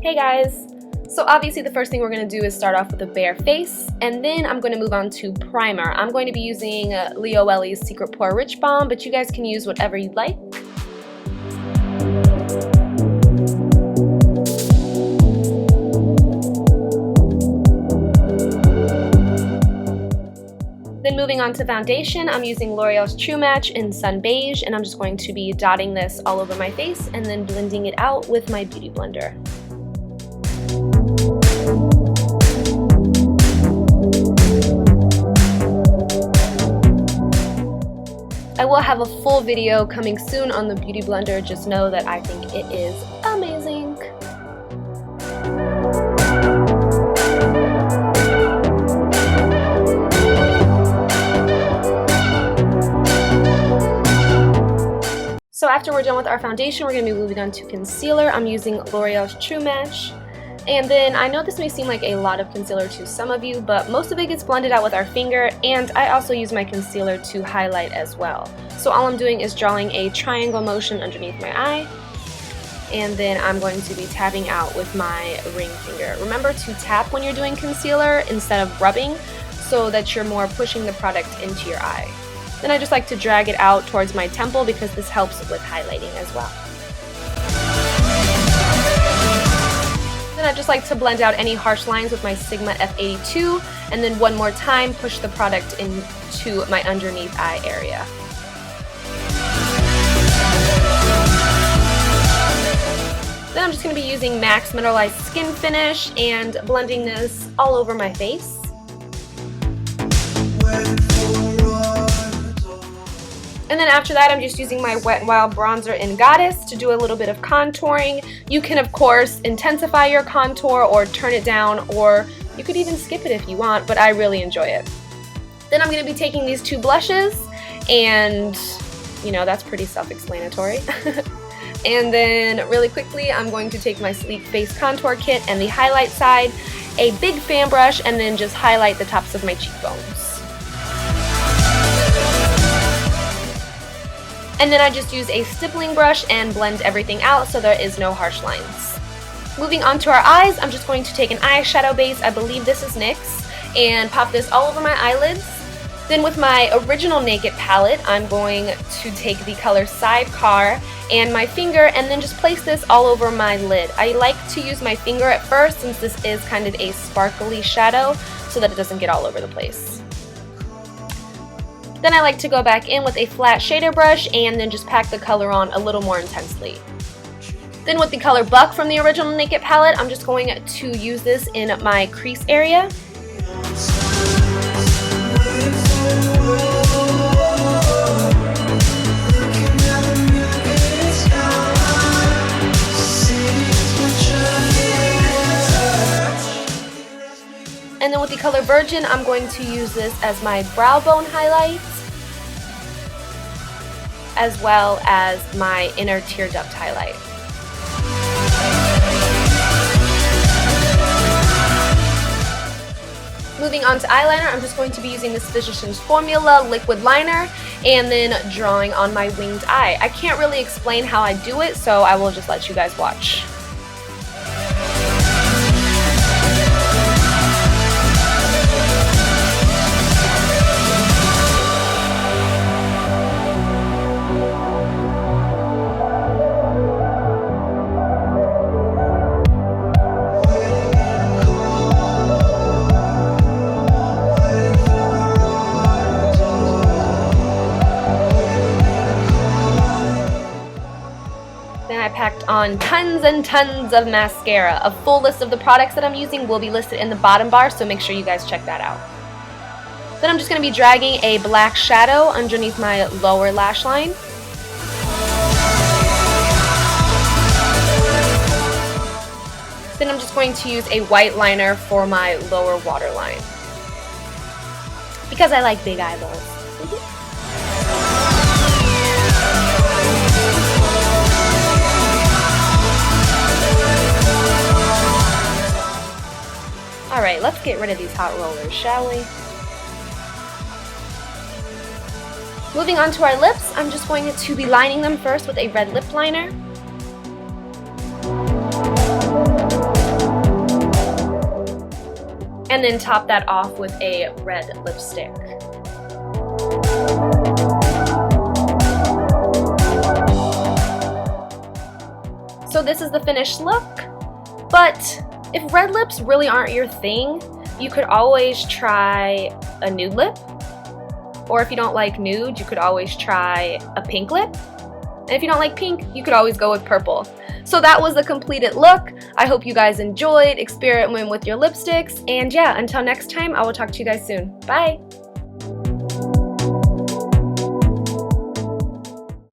Hey guys! So obviously the first thing we're going to do is start off with a bare face, and then I'm going to move on to primer. I'm going to be using Leo Welly's Secret Pore Rich Balm, but you guys can use whatever you'd like. Then moving on to foundation, I'm using L'Oreal's True Match in Sun Beige, and I'm just going to be dotting this all over my face and then blending it out with my Beauty Blender. I will have a full video coming soon on the Beauty Blender, just know that I think it is amazing. So after we're done with our foundation, we're going to be moving on to concealer. I'm using L'Oreal's True Match. And then I know this may seem like a lot of concealer to some of you, but most of it gets blended out with our finger, and I also use my concealer to highlight as well. So all I'm doing is drawing a triangle motion underneath my eye, and then I'm going to be tapping out with my ring finger. Remember to tap when you're doing concealer instead of rubbing, so that you're more pushing the product into your eye. Then I just like to drag it out towards my temple because this helps with highlighting as well. Then I just like to blend out any harsh lines with my Sigma F82, and then one more time push the product into my underneath eye area. Then I'm just going to be using MAC's Mineralized Skin Finish and blending this all over my face. And then after that, I'm just using my Wet n Wild bronzer in Goddess to do a little bit of contouring. You can, of course, intensify your contour or turn it down, or you could even skip it if you want, but I really enjoy it. Then I'm going to be taking these two blushes, and, you know, that's pretty self-explanatory. And then, really quickly, I'm going to take my Sleek Face Contour Kit and the highlight side, a big fan brush, and then just highlight the tops of my cheekbones. And then I just use a stippling brush and blend everything out so there is no harsh lines. Moving on to our eyes, I'm just going to take an eyeshadow base, I believe this is NYX, and pop this all over my eyelids. Then with my original Naked palette, I'm going to take the color Sidecar and my finger and then just place this all over my lid. I like to use my finger at first since this is kind of a sparkly shadow so that it doesn't get all over the place. Then I like to go back in with a flat shader brush and then just pack the color on a little more intensely. Then with the color Buck from the original Naked palette, I'm just going to use this in my crease area. And then with the color Virgin, I'm going to use this as my brow bone highlight, as well as my inner tear duct highlight. Moving on to eyeliner, I'm just going to be using this Physicians Formula liquid liner and then drawing on my winged eye. I can't really explain how I do it, so I will just let you guys watch. I packed on tons and tons of mascara. A full list of the products that I'm using will be listed in the bottom bar, so make sure you guys check that out. Then I'm just going to be dragging a black shadow underneath my lower lash line. Then I'm just going to use a white liner for my lower waterline, because I like big eyeballs. Alright, let's get rid of these hot rollers, shall we? Moving on to our lips, I'm just going to be lining them first with a red lip liner. and then top that off with a red lipstick. So this is the finished look, but if red lips really aren't your thing, you could always try a nude lip. Or if you don't like nude, you could always try a pink lip. And if you don't like pink, you could always go with purple. So that was the completed look. I hope you guys enjoyed, experiment with your lipsticks, and yeah, until next time, I will talk to you guys soon. Bye!